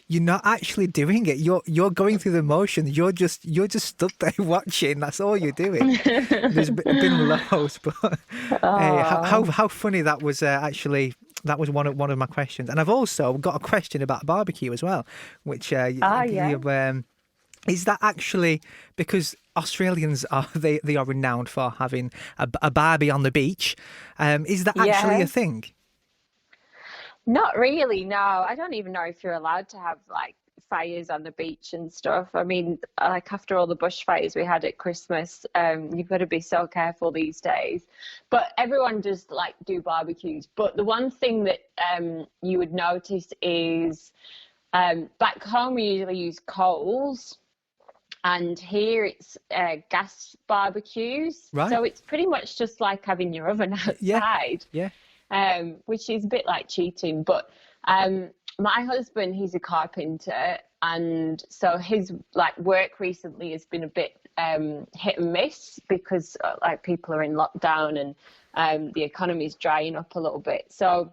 you're not actually doing it. You're going through the motions. You're just stood there watching. That's all you're doing. There's been loads, but hey, how funny that was. Actually, that was one of my questions. And I've also got a question about barbecue as well, which is that actually because Australians are renowned for having a barbie on the beach? Is that actually a thing? Not really, no. I don't even know if you're allowed to have like fires on the beach and stuff. I mean, like after all the bushfires we had at Christmas, you've got to be so careful these days. But everyone does like do barbecues. But the one thing that you would notice is back home we usually use coals. And here it's gas barbecues. Right. So it's pretty much just like having your oven outside. Yeah. Which is a bit like cheating. But my husband, he's a carpenter. And so his like work recently has been a bit hit and miss because like people are in lockdown and the economy's drying up a little bit. So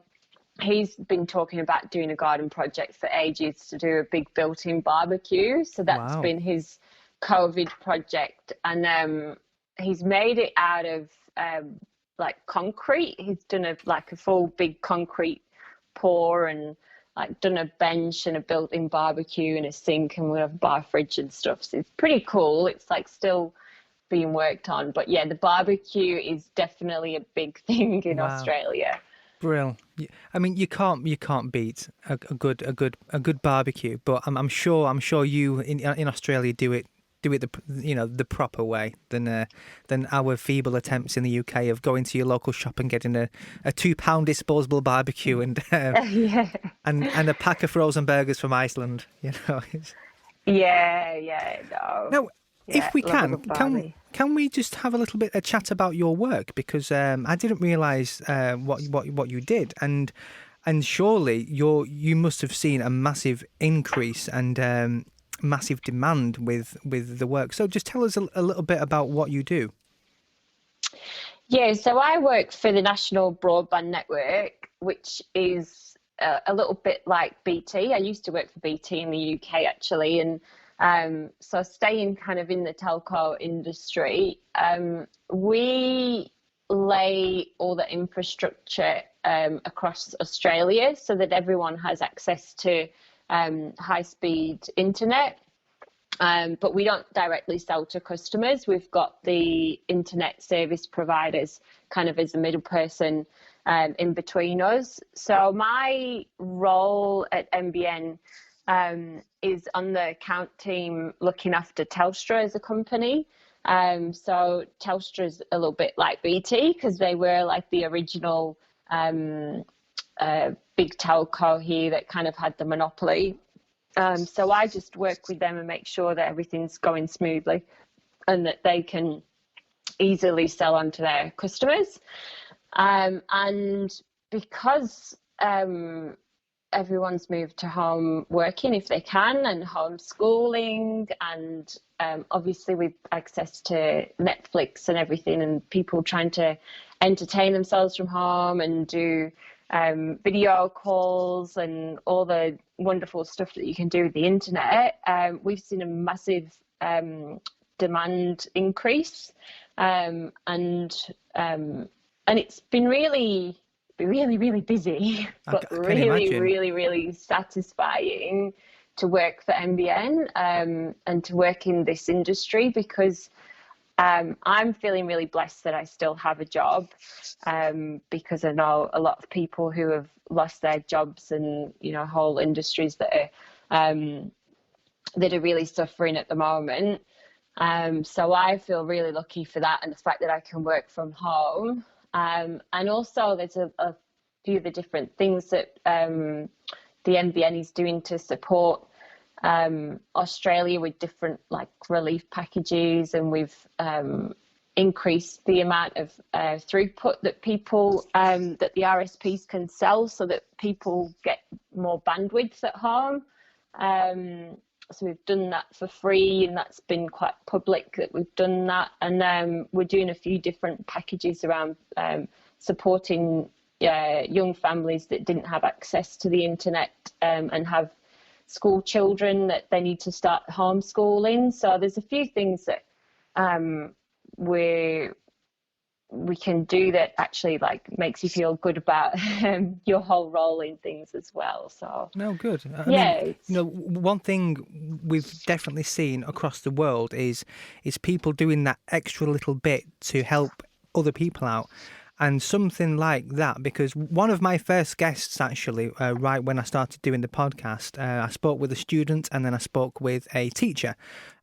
he's been talking about doing a garden project for ages to do a big built-in barbecue. So that's been his COVID project, and he's made it out of like concrete. He's done a full big concrete pour and like done a bench and a built-in barbecue and a sink, and we have a bar fridge and stuff. So it's pretty cool. It's like still being worked on, but yeah, the barbecue is definitely a big thing in Australia. Brilliant. I mean, you can't beat a good barbecue, but I'm sure you in Australia do it the proper way than our feeble attempts in the UK of going to your local shop and getting a £2 disposable barbecue and and a pack of frozen burgers from Iceland. No. Now, if we can can we just have a little bit of chat about your work? Because I didn't realise what you did, and surely you must have seen a massive increase and massive demand with the work. So just tell us a little bit about what you do. Yeah, so I work for the National Broadband Network, which is a little bit like BT. I used to work for BT in the UK actually, and so staying kind of in the telco industry, we lay all the infrastructure across Australia so that everyone has access to high-speed internet. But we don't directly sell to customers. We've got the internet service providers kind of as a middle person in between us. So my role at NBN is on the account team looking after Telstra as a company. So Telstra is a little bit like BT because they were like the original big telco here that kind of had the monopoly. So I just work with them and make sure that everything's going smoothly and that they can easily sell on to their customers. And because everyone's moved to home working if they can, and homeschooling, and obviously with access to Netflix and everything, and people trying to entertain themselves from home and do video calls and all the wonderful stuff that you can do with the internet, we've seen a massive demand increase, and it's been really busy, but really satisfying to work for NBN and to work in this industry, because I'm feeling really blessed that I still have a job, because I know a lot of people who have lost their jobs, and whole industries that are really suffering at the moment. So I feel really lucky for that, and the fact that I can work from home. And also there's a few of the different things that the NBN is doing to support Australia with different like relief packages, and we've increased the amount of throughput that people that the RSPs can sell, so that people get more bandwidth at home. So we've done that for free, and that's been quite public that we've done that. And we're doing a few different packages around supporting young families that didn't have access to the internet and have school children that they need to start homeschooling. So there's a few things that we can do that actually like makes you feel good about your whole role in things as well. So no, good. I mean, one thing we've definitely seen across the world is people doing that extra little bit to help other people out. And something like that, because one of my first guests, actually, right when I started doing the podcast, I spoke with a student and then I spoke with a teacher,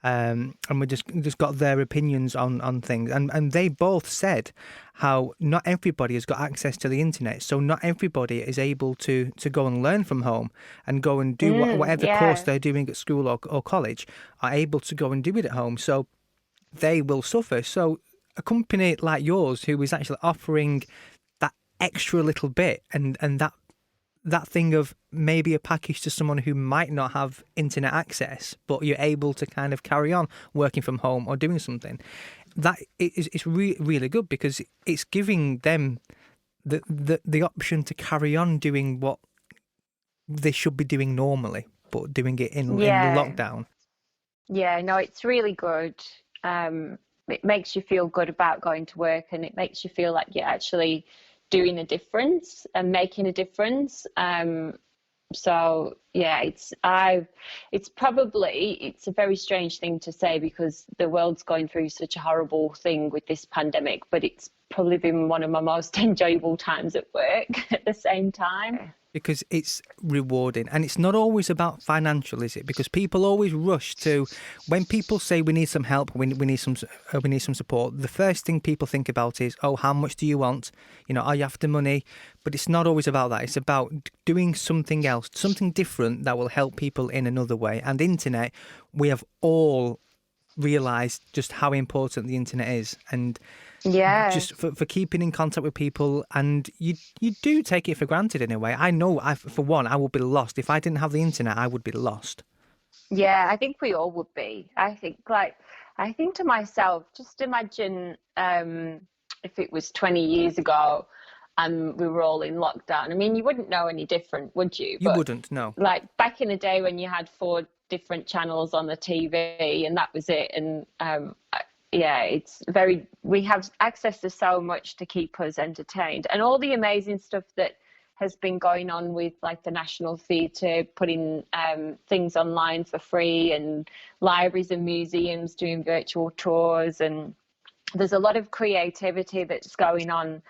and we just got their opinions on things. And they both said how not everybody has got access to the internet, so not everybody is able to go and learn from home and go and do whatever course they're doing at school or college, are able to go and do it at home. So they will suffer. So a company like yours, who is actually offering that extra little bit and that thing of maybe a package to someone who might not have internet access, but you're able to kind of carry on working from home or doing something, that it's really good, because it's giving them the option to carry on doing what they should be doing normally, but doing it in lockdown. Yeah, no, it's really good. It makes you feel good about going to work, and it makes you feel like you're actually doing a difference and making a difference. So yeah, it's a very strange thing to say, because the world's going through such a horrible thing with this pandemic, but it's probably been one of my most enjoyable times at work at the same time. Because it's rewarding, and it's not always about financial, is it? Because people always rush to, when people say we need some help, we need some support, the first thing people think about is, oh, how much do you want? Are you after money? But it's not always about that. It's about doing something else, something different that will help people in another way. And internet, we have all realise just how important the internet is, and Yeah. just for keeping in contact with people. And you do take it for granted in a way. I know, for one, I would be lost. If I didn't have the internet, I would be lost. Yeah, I think we all would be. I think to myself, just imagine if it was 20 years ago and we were all in lockdown. I mean, you wouldn't know any different, would you? You wouldn't, no. Like back in the day when you had 4 different channels on the TV and that was it. And yeah, we have access to so much to keep us entertained, and all the amazing stuff that has been going on with like the National Theatre putting things online for free, and libraries and museums doing virtual tours, and there's a lot of creativity that's going on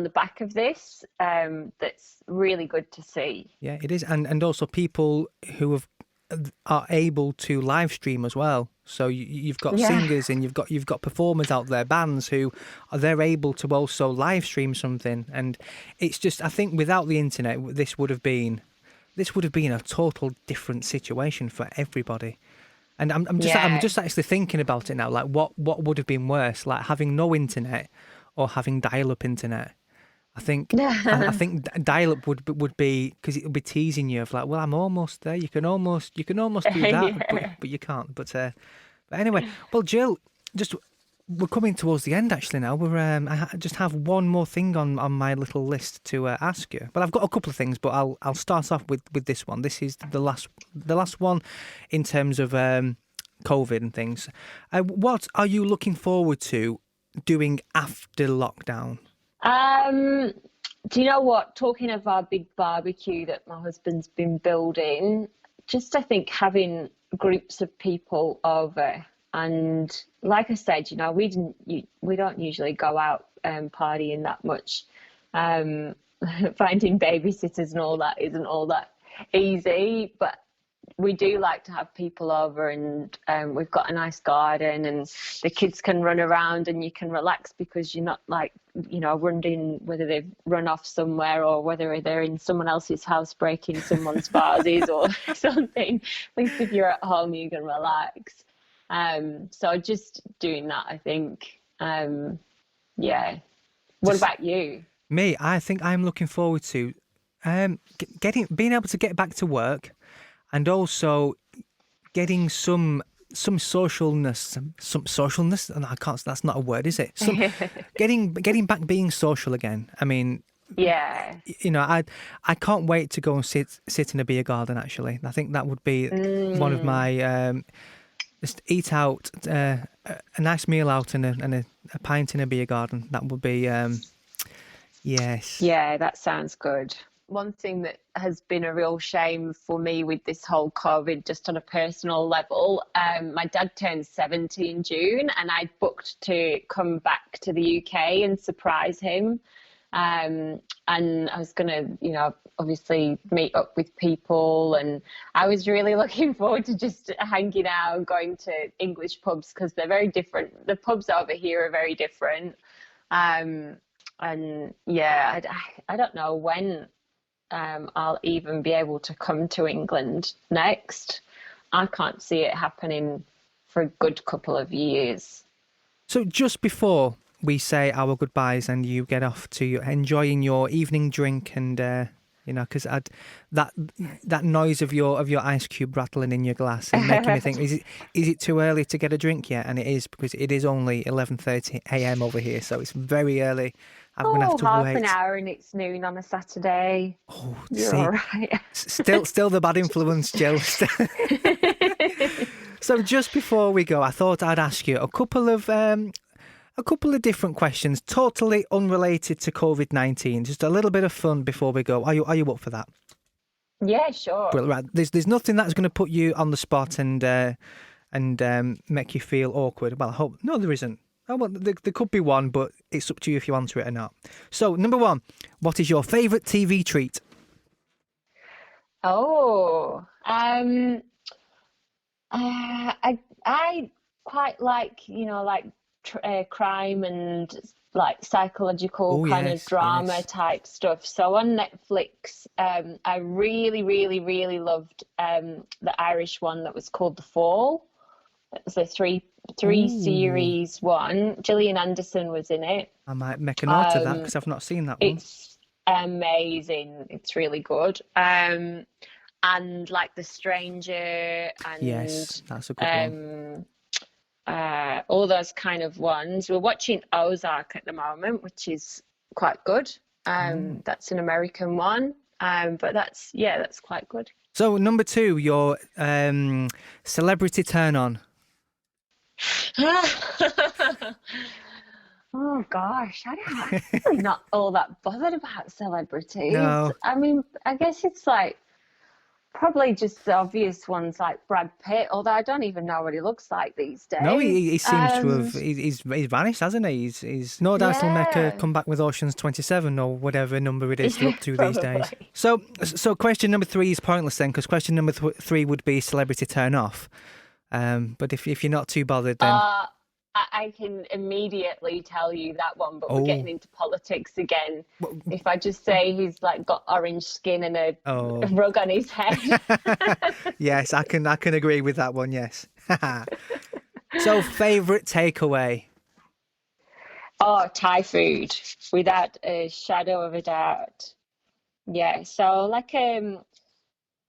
the back of this, that's really good to see. Yeah, it is, and also people who are able to live stream as well. So you've got singers, and you've got performers out there, bands they're able to also live stream something. And it's just, I think without the internet, this would have been a total different situation for everybody. And I'm just actually thinking about it now. Like what would have been worse, like having no internet or having dial-up internet? I think dial-up would be, because it would be teasing you of like, well, I'm almost there. You can almost do that, but you can't. But anyway, well, Jill, we're coming towards the end actually now. I just have one more thing on my little list to ask you. Well, I've got a couple of things, but I'll start off with this one. This is the last one in terms of COVID and things. What are you looking forward to doing after lockdown? Do you know what? Talking of our big barbecue that my husband's been building, just I think having groups of people over, and like I said, you know, we don't usually go out partying that much. Finding babysitters and all that isn't all that easy, but we do like to have people over, and we've got a nice garden, and the kids can run around and you can relax because you're not like, you know, wondering whether they've run off somewhere or whether they're in someone else's house breaking someone's vases or something. At least if you're at home, you can relax. So just doing that, I think. Yeah. What about you? Me, I think I'm looking forward to being able to get back to work. And also getting some socialness. No, I can't. That's not a word, is it? Getting back being social again. I mean, yeah. You know, I can't wait to go and sit in a beer garden. Actually, I think that would be one of my just eat out a nice meal out and a pint in a beer garden. That would be yes. Yeah, that sounds good. One thing that has been a real shame for me with this whole COVID, just on a personal level, my dad turned 70 in June, and I booked to come back to the UK and surprise him. And I was going to, you know, obviously meet up with people, and I was really looking forward to just hanging out and going to English pubs because they're very different. The pubs over here are very different. And yeah, I don't know when I'll even be able to come to England next. I can't see it happening for a good couple of years. So just before we say our goodbyes and you get off to enjoying your evening drink, and you know, because that noise of your ice cube rattling in your glass is making me think, is it too early to get a drink yet? And it is, because it is only 11:30 a.m. over here, so it's very early. I'm going to have to half wait. An hour and it's noon on a Saturday. Oh, you're see, all right. Still the bad influence, Jill. So just before we go, I thought I'd ask you a couple of different questions, totally unrelated to COVID-19. Just a little bit of fun before we go. Are you up for that? Yeah, sure. Well, right. There's nothing that's going to put you on the spot and make you feel awkward. Well, I hope no, there isn't. Oh, well, there could be one, but it's up to you if you answer it or not. So, number one, what is your favourite TV treat? Oh, I quite like, you know, like crime and like psychological of drama type stuff. So on Netflix, I really, really, really loved the Irish one that was called The Fall. It was a three Ooh, series one. Gillian Anderson was in it. I might make a note of that Um, because I've not seen that one. it's amazing. It's really good. And like The Stranger and Yes, that's a good one. um all those kind of ones. We're watching Ozark at the moment, which is quite good. Oh. That's an American one. But that's quite good. So number two, your celebrity turn on. Oh gosh, I'm really not all that bothered about celebrities. No, I mean, I guess it's like probably just the obvious ones like Brad Pitt, although I don't even know what he looks like these no, days. he seems to have he's vanished, hasn't he? He's no doubt he'll make a Yeah, comeback with Ocean's 27 or whatever number it is they're up to these days. probably. So question number three is pointless then, because question number three would be celebrity turn off. But if you're not too bothered, then I can immediately tell you that one, but we're getting oh, into politics again. w- If I just say he's like got orange skin and a oh, rug on his head. yes, I can agree with that one. Yes. So favorite takeaway. Oh, Thai food, without a shadow of a doubt. Yeah, so like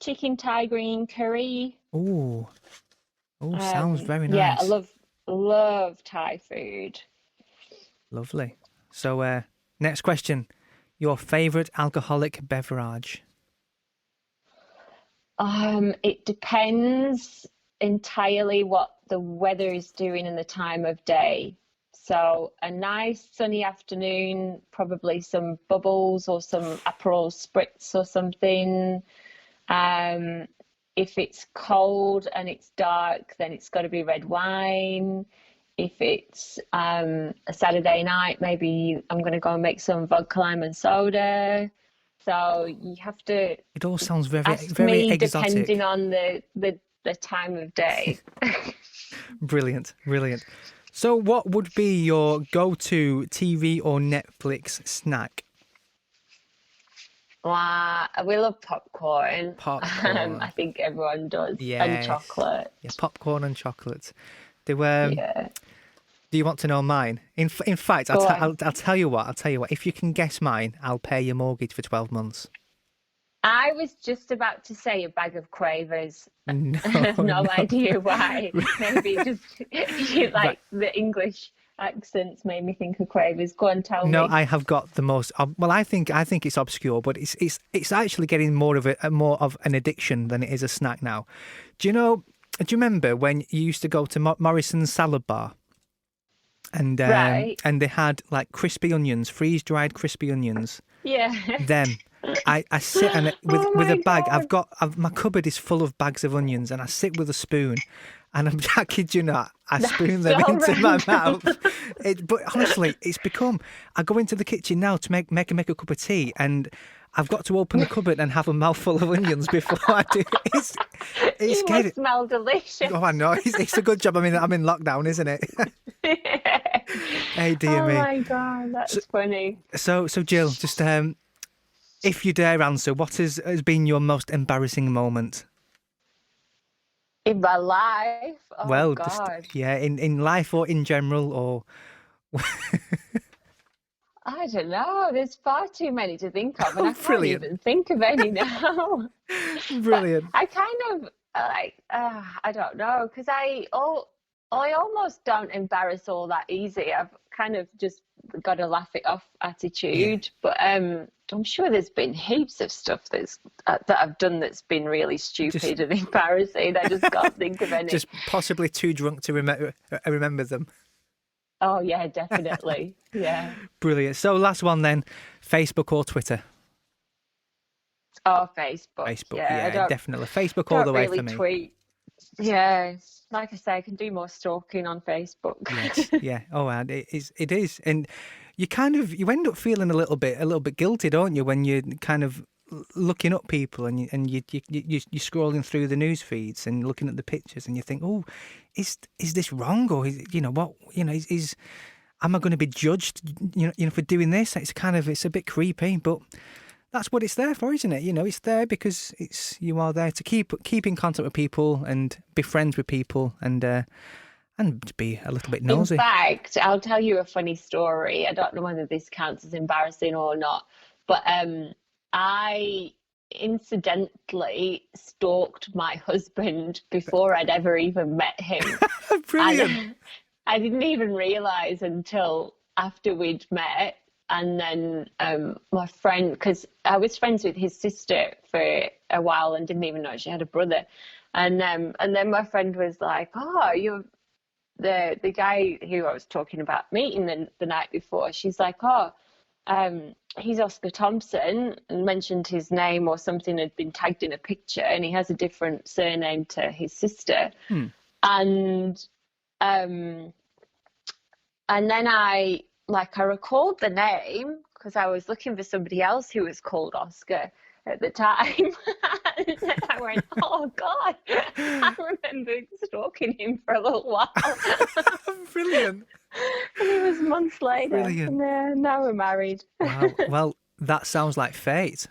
chicken Thai green curry. Oh, oh, sounds very Yeah, I nice. love Thai food. Lovely. So, next question. Your favourite alcoholic beverage? It depends entirely what the weather is doing and the time of day. So a nice sunny afternoon, probably some bubbles or some Aperol spritz or something. Um, if it's cold and it's dark, then it's got to be red wine. If it's a Saturday night, maybe I'm going to go and make some vodka lime and soda. So you have to It all sounds very, ask very me depending exotic. on the time of day. Brilliant, brilliant. So, what would be your go-to TV or Netflix snack? We love popcorn. I Popcorn. think everyone does, and Yes. chocolate. Yeah, popcorn and chocolate. Do Yeah, do you want to know mine? In fact, go on. I'll tell you what. I'll tell you what. If you can guess mine, I'll pay your mortgage for 12 months. I was just about to say a bag of quavers. No, I have no no. idea why. Maybe just Right. like the English accents made me think of quavers. Go on, tell No, me. I have got the most. Well, I think it's obscure, but it's actually getting more of an addiction than it is a snack now. Do you know? Do you remember when you used to go to Morrison's salad bar Right. and they had like crispy onions, freeze dried crispy onions? Yeah. Them. I sit and Oh with a my bag. God. My cupboard is full of bags of onions, and I sit with a spoon, and I kid you not, I spoon That's them so into my random. mouth. But honestly, it's become. I go into the kitchen now to make a cup of tea, and I've got to open the cupboard and have a mouthful of onions before I do. It's You must scary. smell delicious. Oh, I know. It's a good job. I mean, I'm in lockdown, isn't it? Hey, dear Oh me. my God, So, that's funny. so Jill, just if you dare answer, what has been your most embarrassing moment? In my life, oh Well, just God, yeah, in life or in general, or I don't know. There's far too many to think of, and oh, I can't brilliant, even think of any now. But brilliant. I kind of like, I don't know, because I almost don't embarrass all that easy. I've kind of just got a laugh it off Yeah, attitude. But I'm sure there's been heaps of stuff that I've done that's been really just stupid and embarrassing. I just can't think of any. just possibly too drunk to remember them. Oh yeah, definitely. Yeah. Brilliant. So last one then, Facebook or Twitter? Oh, Facebook. Facebook, Yeah, I yeah, don't definitely. Facebook all don't the way for really me. tweet. Yeah, like I say, I can do more stalking on Facebook. Yes, yeah. Oh, and it is, and you end up feeling a little bit guilty, don't you, when you're kind of looking up people and you're scrolling through the news feeds and looking at the pictures and you think, oh, is this wrong, or what is am I going to be judged, for doing this? It's a bit creepy, but that's what it's there for, isn't it? It's there because you are there to keep in contact with people and be friends with people, and and to be a little bit In nosy. fact, I'll tell you a funny story. I don't know whether this counts as embarrassing or not, but I incidentally stalked my husband before I'd ever even met him. Brilliant. And I didn't even realize until after we'd met. And then my friend, because I was friends with his sister for a while and didn't even know she had a brother. And then my friend was like, "Oh, you're the guy who I was talking about meeting the night before." She's like, "Oh, he's Oscar Thompson," and mentioned his name or something had been tagged in a picture, and he has a different surname to his sister. And then I recalled the name because I was looking for somebody else who was called Oscar at the time. And then I went, "Oh God, I remember stalking him for a little while." Brilliant. And it was months later. Brilliant. And now we're married. Wow. Well, that sounds like fate.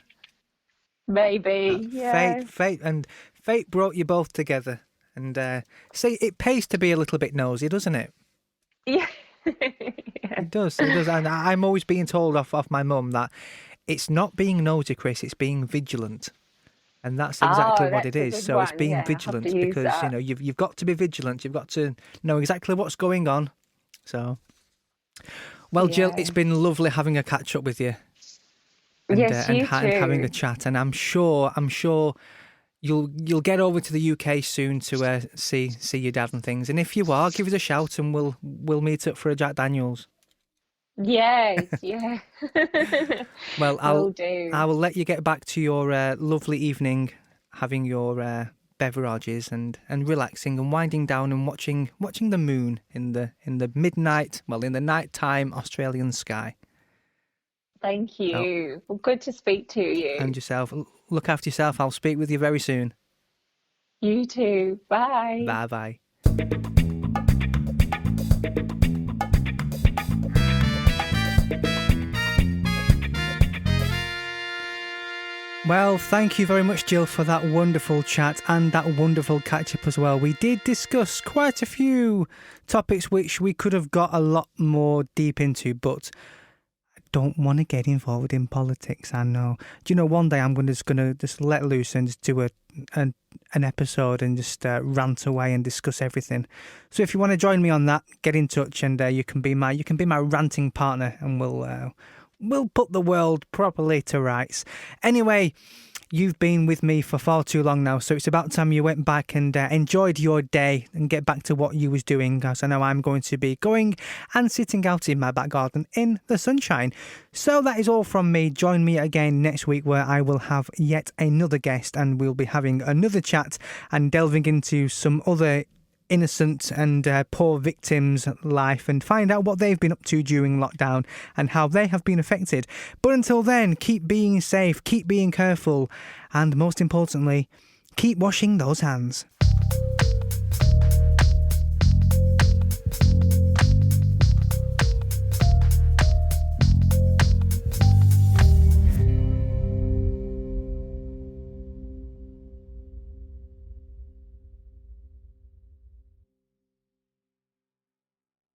Maybe, yeah. Fate brought you both together. And see, it pays to be a little bit nosy, doesn't it? Yeah. It does. And I'm always being told off my mum that it's not being nosy, Kris, it's being vigilant. And that's exactly what it is. So it's being vigilant because, you've got to be vigilant. You've got to know exactly what's going on. So, well, Jill, it's been lovely having a catch up with you. And, yes, you and too. having a chat. And I'm sure you'll get over to the UK soon to see your dad and things. And if you are, give us a shout and we'll meet up for a Jack Daniels. Yes, yeah. Well, I will let you get back to your lovely evening, having your beverages and relaxing and winding down and watching the moon in the nighttime Australian sky. Thank you. Well, good to speak to you. And yourself. Look after yourself. I'll speak with you very soon. You too. Bye. Bye. Well, thank you very much, Jill, for that wonderful chat and that wonderful catch-up as well. We did discuss quite a few topics which we could have got a lot more deep into, but I don't want to get involved in politics, I know. Do you know, one day I'm just going to let loose and just do an episode and just rant away and discuss everything. So if you want to join me on that, get in touch and you can be my ranting partner, and we'll put the world properly to rights. Anyway, you've been with me for far too long now, so it's about time you went back and enjoyed your day and get back to what you was doing, as I know I'm going to be going and sitting out in my back garden in the sunshine. So that is all from me. Join me again next week where I will have yet another guest and we'll be having another chat and delving into some other innocent and poor victims' life and find out what they've been up to during lockdown and how they have been affected. But until then, keep being safe, keep being careful, and most importantly, keep washing those hands.